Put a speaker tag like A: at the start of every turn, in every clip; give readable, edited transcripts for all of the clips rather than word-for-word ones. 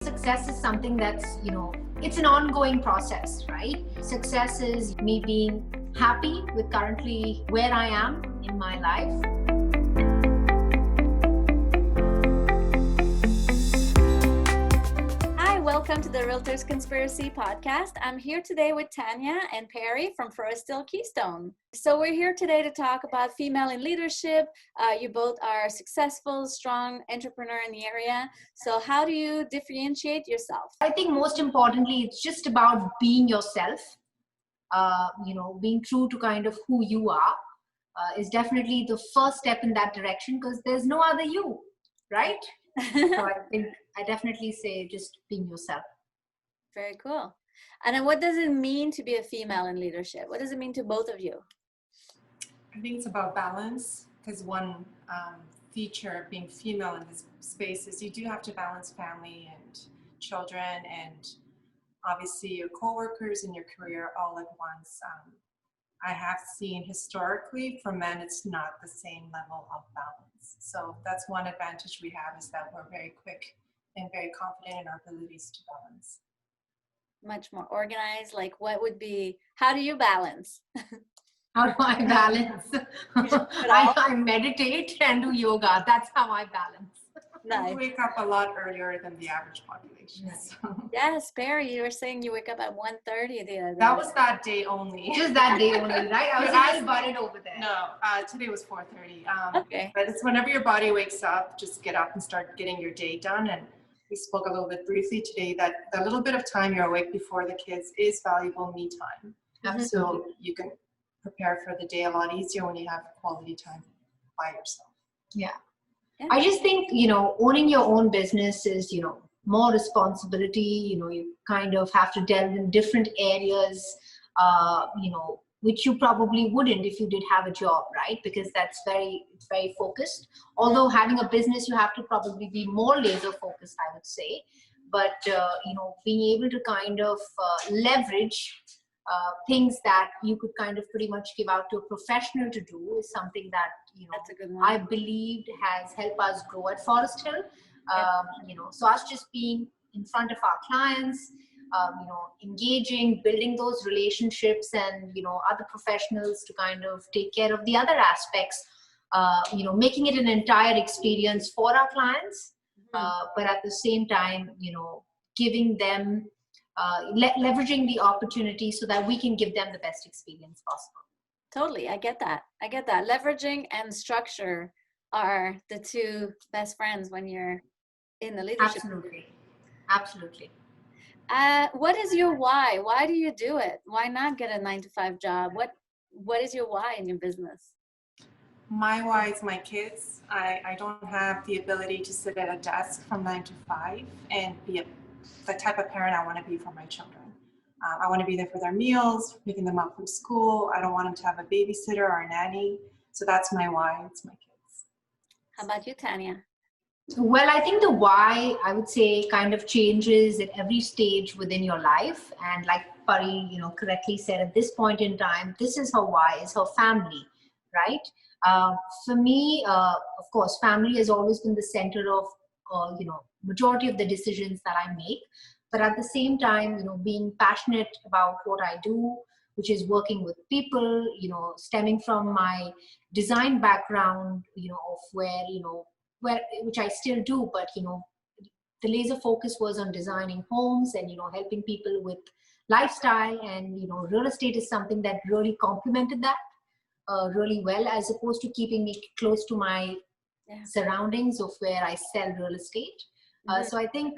A: Success is something that's, it's an ongoing process, right? Success is me being happy with currently where I am in my life.
B: Welcome to the Realtors Conspiracy Podcast. I'm here today with Tanya and Peri from Forest Hill Keystone. So we're here today to talk about female in leadership. You both are successful, strong entrepreneur in the area. So how do you differentiate yourself?
A: I think most importantly, it's just about being yourself. Being true to kind of who you are is definitely the first step in that direction, because there's no other you, right? So I think I definitely say just being yourself.
B: Very cool. And then what does it mean to be a female in leadership? What does it mean to both of you?
C: I think it's about balance, because one feature of being female in this space is you do have to balance family and children and obviously your coworkers and your career all at once. I have seen historically for men, it's not the same level of balance. So that's one advantage we have, is that we're very quick and very confident in our abilities to balance.
B: Much more organized. Like how do you balance?
A: How do I balance? I meditate and do yoga. That's how I balance.
C: Nice. I wake up a lot earlier than the average population. So.
B: Yes, Peri, you were saying you wake up at 1:30 the other day.
C: That was that day only.
A: Just that day only, right? I was asking about it over there.
C: No, today was 4:30.
B: Okay.
C: But it's whenever your body wakes up, just get up and start getting your day done. And we spoke a little bit briefly today that the little bit of time you're awake before the kids is valuable me time. Mm-hmm. So you can prepare for the day a lot easier when you have quality time by yourself.
A: Yeah. I just think, owning your own business is, more responsibility. You kind of have to delve in different areas, which you probably wouldn't if you did have a job, right? Because it's very focused. Although having a business, you have to probably be more laser focused, I would say. But, being able to kind of leverage things that you could kind of pretty much give out to a professional to do is something that,
B: That's a good one.
A: I believed has helped us grow at Forest Hill. So us just being in front of our clients, engaging, building those relationships and, other professionals to kind of take care of the other aspects, making it an entire experience for our clients, but at the same time, giving them leveraging the opportunity so that we can give them the best experience possible.
B: Totally. I get that. Leveraging and structure are the two best friends when you're in the leadership.
A: Absolutely.
B: What is your why? Why do you do it? Why not get a 9-to-5 job? What is your why in your business?
C: My why is my kids. I don't have the ability to sit at a desk from 9 to 5 and be the type of parent I want to be for my children. I want to be there for their meals, picking them up from school. I don't want them to have a babysitter or a nanny. So that's my why. It's my kids.
B: How about you, Tanya?
A: Well, I think the why, I would say, kind of changes at every stage within your life. And like Pari, correctly said, at this point in time, this is her why, is her family, right? For me, of course, family has always been the center of, majority of the decisions that I make. But at the same time, being passionate about what I do, which is working with people, stemming from my design background, of which I still do, but, the laser focus was on designing homes and, helping people with lifestyle, and, real estate is something that really complemented that really well, as opposed to keeping me close to my surroundings of where I sell real estate. So I think,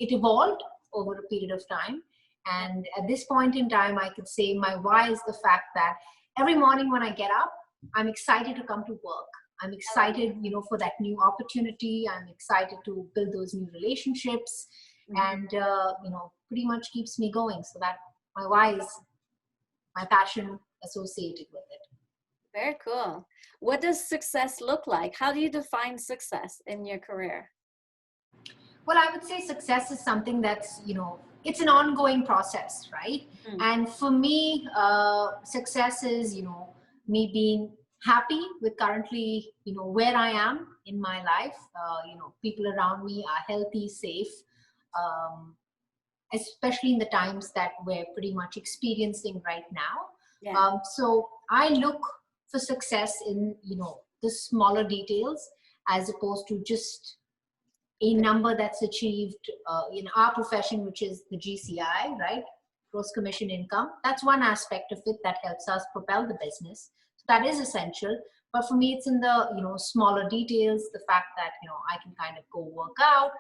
A: it evolved over a period of time. And at this point in time, I could say my why is the fact that every morning when I get up, I'm excited to come to work. I'm excited, for that new opportunity. I'm excited to build those new relationships, and, pretty much keeps me going. So that my why is my passion associated with it.
B: Very cool. What does success look like? How do you define success in your career?
A: Well, I would say success is something that's, it's an ongoing process, right? And for me, success is, me being happy with currently, where I am in my life. People around me are healthy, safe, um, especially in the times that we're pretty much experiencing right now.
B: Yeah.
A: So I look for success in, the smaller details, as opposed to just a number that's achieved in our profession, which is the GCI, right? Gross commission income. That's one aspect of it that helps us propel the business. So that is essential. But for me, it's in the, smaller details, the fact that, I can kind of go work out.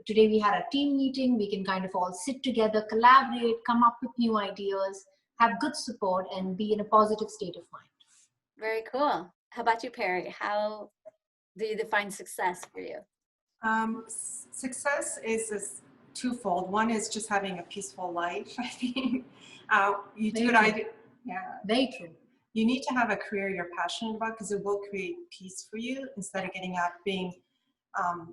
A: Today we had a team meeting. We can kind of all sit together, collaborate, come up with new ideas, have good support, and be in a positive state of mind.
B: Very cool. How about you, Peri? How do you define success for you?
C: Success is twofold. One is just having a peaceful life. I think you do what I do. Yeah,
A: very true.
C: You need to have a career you're passionate about, because it will create peace for you, instead of getting up being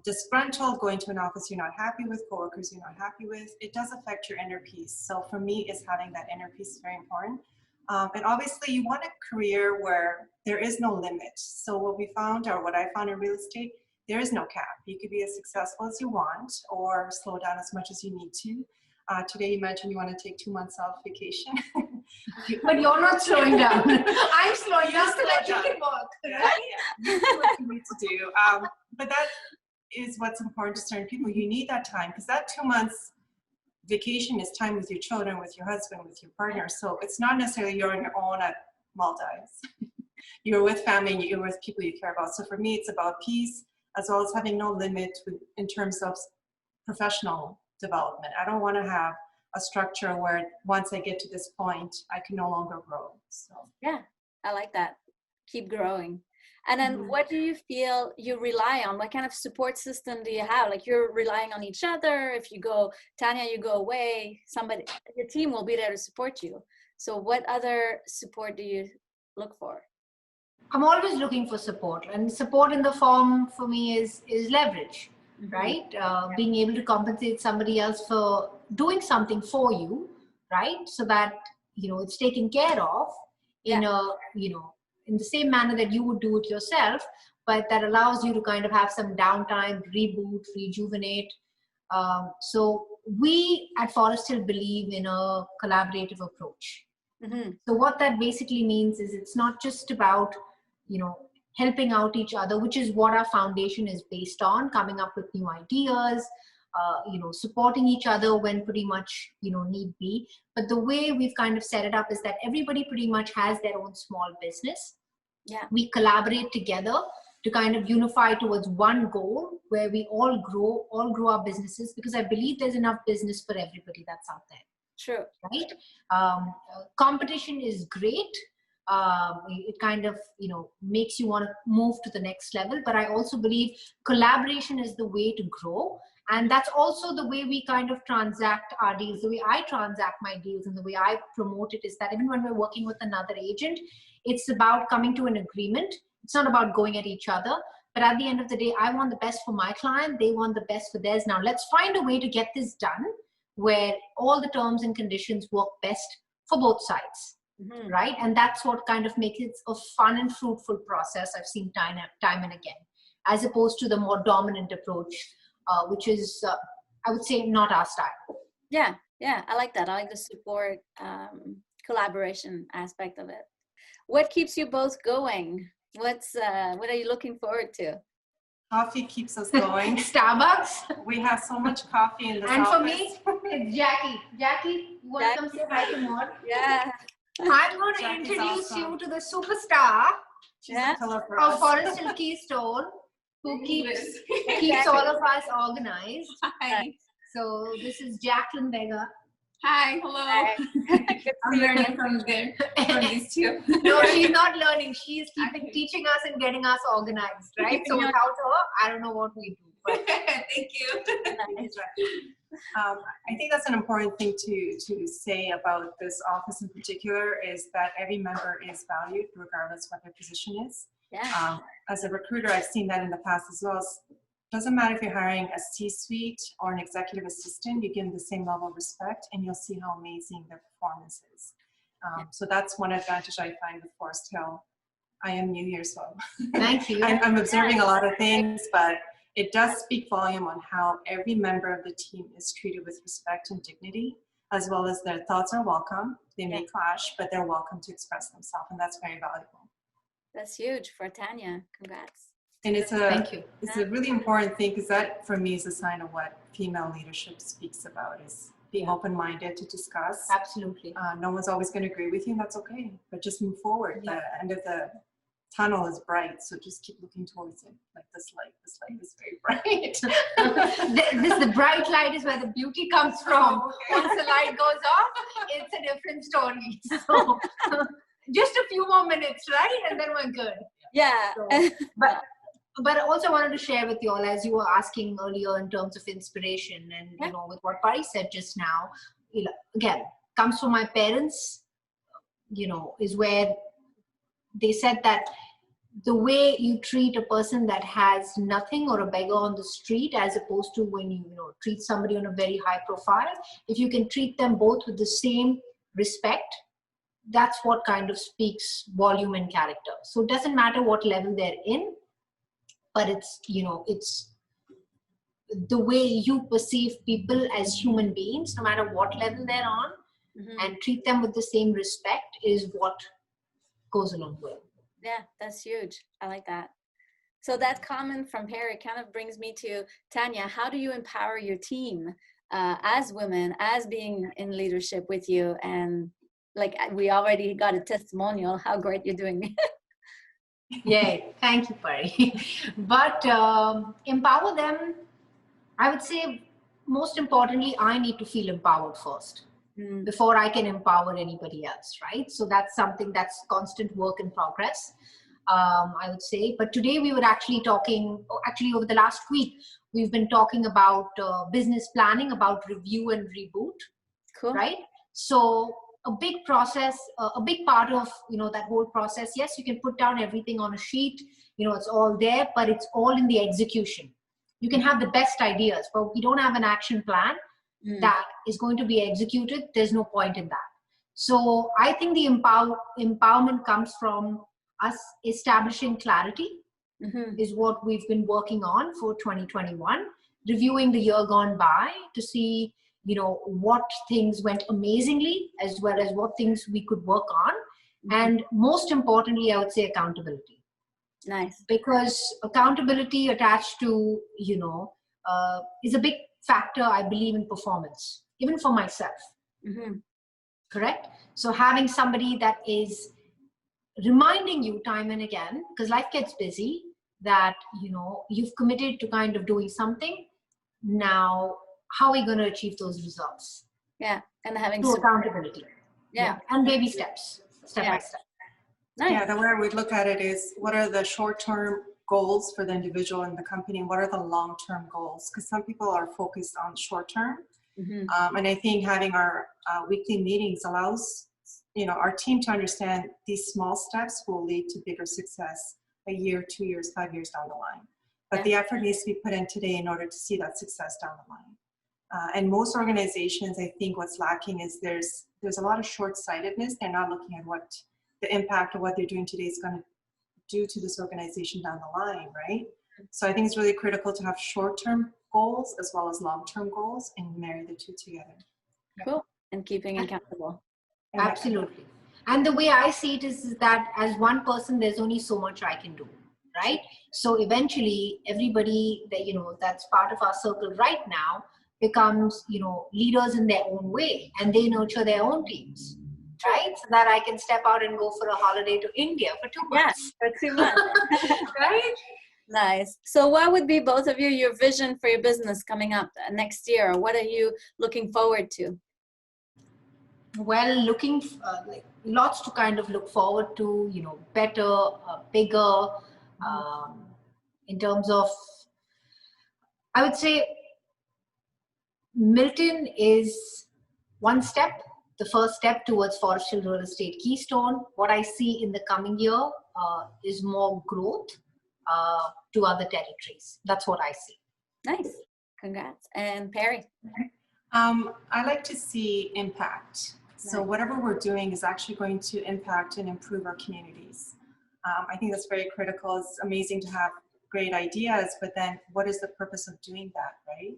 C: disgruntled, going to an office you're not happy with, coworkers you're not happy with. It does affect your inner peace. So for me, is having that inner peace is very important. And obviously you want a career where there is no limit. So what we found, or what I found in real estate, there is no cap. You could be as successful as you want, or slow down as much as you need to. Today you mentioned you want to take 2 months off vacation.
A: But you're not slowing down. I'm slowing down so that you can work.
C: Yeah. You do what you need to do. But that is what's important to certain people. You need that time, because that 2 months vacation is time with your children, with your husband, with your partner. So it's not necessarily you're on your own at Maldives. You're with family and you're with people you care about. So for me, it's about peace, as well as having no limit in terms of professional development. I don't want to have a structure where once I get to this point, I can no longer grow. So
B: yeah, I like that. Keep growing. And then what do you feel you rely on? What kind of support system do you have? Like, you're relying on each other. If you go, Tanya, you go away, somebody, your team will be there to support you. So what other support do you look for?
A: I'm always looking for support, and support in the form for me is leverage, right? Being able to compensate somebody else for doing something for you, right? So that, it's taken care of in in the same manner that you would do it yourself, but that allows you to kind of have some downtime, reboot, rejuvenate. So we at Forest Hill believe in a collaborative approach. So what that basically means is, it's not just about, helping out each other, which is what our foundation is based on, coming up with new ideas, supporting each other when pretty much, need be. But the way we've kind of set it up is that everybody pretty much has their own small business.
B: Yeah.
A: We collaborate together to kind of unify towards one goal where we all grow our businesses, because I believe there's enough business for everybody that's out there.
B: True.
A: Right? Competition is great. It kind of, makes you want to move to the next level. But I also believe collaboration is the way to grow. And that's also the way we kind of transact our deals. The way I transact my deals and the way I promote it is that even when we're working with another agent, it's about coming to an agreement. It's not about going at each other. But at the end of the day, I want the best for my client. They want the best for theirs. Now, let's find a way to get this done where all the terms and conditions work best for both sides. Right? And that's what kind of makes it a fun and fruitful process. I've seen time and again, as opposed to the more dominant approach, which is, I would say, not our style.
B: Yeah, I like that. I like the support, collaboration aspect of it. What keeps you both going? What are you looking forward to?
C: Coffee keeps us going.
A: Starbucks.
C: We have so much coffee in this
A: and
C: office.
A: For me, it's Jackie. Jackie, you want to come say hi to Maud?
B: Yeah.
A: I'm going to
C: Jackie's
A: introduce
C: awesome.
A: you to the superstar
C: of
A: Forest Hill Keystone, who keeps all of us organized.
D: Hi.
A: So this is Jacqueline Vega.
D: Hi, hello. I'm learning from these two.
A: No, she's not learning. She's teaching us and getting us organized, right? So without her, I don't know what we do. But
D: thank you.
C: I think that's an important thing to say about this office in particular, is that every member is valued regardless what their position is.
B: Yeah.
C: As a recruiter, I've seen that in the past as well. Doesn't matter if you're hiring a C-suite or an executive assistant, you give them the same level of respect and you'll see how amazing their performance is. So that's one advantage I find with Forest Hill. I am new here, so
A: Thank you.
C: I'm observing a lot of things, but it does speak volume on how every member of the team is treated with respect and dignity, as well as their thoughts are welcome. They may clash, but they're welcome to express themselves, and that's very valuable.
B: That's huge for Tanya. Congrats.
C: And it's
A: Thank you.
C: It's a really important thing, because that for me is a sign of what female leadership speaks about, is being open-minded to discuss.
A: Absolutely.
C: No one's always going to agree with you, and that's okay, but just move forward. The end of the tunnel is bright, so just keep looking towards it. Like this light is very bright.
A: The bright light is where the beauty comes from. Once the light goes off, it's a different story. So just a few more minutes, right? And then we're good.
B: Yeah.
A: So, but I also wanted to share with you all, as you were asking earlier in terms of inspiration, and you know, with what Pari said just now, you know, again, comes from my parents, you know, is where they said that the way you treat a person that has nothing, or a beggar on the street, as opposed to when you know, treat somebody on a very high profile, if you can treat them both with the same respect, that's what kind of speaks volume and character. So it doesn't matter what level they're in, but it's, you know, it's the way you perceive people as human beings, no matter what level they're on, and treat them with the same respect is what goes a long way.
B: Yeah, that's huge. I like that. So that comment from Peri kind of brings me to Tanya. How do you empower your team as women, as being in leadership with you? And like, we already got a testimonial how great you're doing.
A: Yay, thank you, Pari. But empower them, I would say, most importantly, I need to feel empowered first before I can empower anybody else, right? So that's something that's constant work in progress, I would say. But today we were actually talking, actually over the last week, we've been talking about business planning, about review and reboot, right? So a big process, a big part of, you know, that whole process, yes, you can put down everything on a sheet, you know, it's all there, but it's all in the execution. You can have the best ideas, but we don't have an action plan that is going to be executed. There's no point in that. So I think the empowerment comes from us establishing clarity, is what we've been working on for 2021, reviewing the year gone by to see, you know, what things went amazingly, as well as what things we could work on. And most importantly, I would say accountability.
B: Nice.
A: Because accountability attached to, you know, is a big factor, I believe, in performance, even for myself. Correct? So having somebody that is reminding you time and again, because life gets busy, that, you know, you've committed to kind of doing something. Now, how are we going to achieve those results?
B: Yeah, and having
A: accountability. Yeah, and baby steps, step by step.
B: Nice.
C: Yeah, the way we look at it is, what are the short-term goals for the individual and the company, and what are the long-term goals? Because some people are focused on short-term, and I think having our weekly meetings allows, you know, our team to understand these small steps will lead to bigger success a year, 2 years, 5 years down the line. But the effort needs to be put in today in order to see that success down the line. And most organizations, I think what's lacking is there's a lot of short-sightedness. They're not looking at what the impact of what they're doing today is going to do to this organization down the line, right? So I think it's really critical to have short-term goals as well as long-term goals and marry the two together.
B: Cool. And keeping accountable.
A: Absolutely. And the way I see it is that as one person, there's only so much I can do, right? So eventually everybody that, you know, that's part of our circle right now becomes, you know, leaders in their own way, and they nurture their own teams, right? So that I can step out and go for a holiday to India for 2 months.
B: Yeah, for 2 months.
A: Right?
B: Nice. So what would be, both of you, your vision for your business coming up next year? What are you looking forward to?
A: Well, looking like lots to kind of look forward to, you know, better, bigger, in terms of, I would say Milton is one step, the first step towards Forest Hill Real Estate Keystone. What I see in the coming year is more growth to other territories. That's what I see.
B: Nice. Congrats. And Peri?
C: I like to see impact. So whatever we're doing is actually going to impact and improve our communities. I think that's very critical. It's amazing to have great ideas, but then what is the purpose of doing that, right?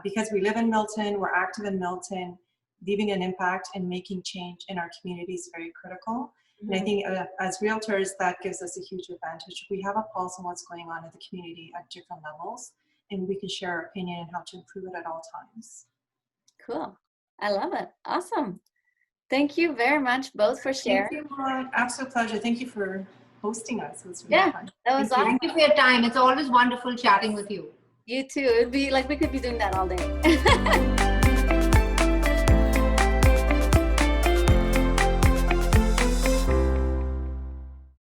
C: Because we live in Milton, we're active in Milton, leaving an impact and making change in our community is very critical. And I think as realtors, that gives us a huge advantage. We have a pulse on what's going on in the community at different levels, and we can share our opinion and how to improve it at all times.
B: Cool. I love it. Awesome. Thank you very much both for sharing.
C: Thank you, absolute pleasure. Thank you for hosting us. It was really fun.
B: That was awesome.
A: Thank you for your time. It's always wonderful chatting with you.
B: You too. It'd be like we could be doing that all day.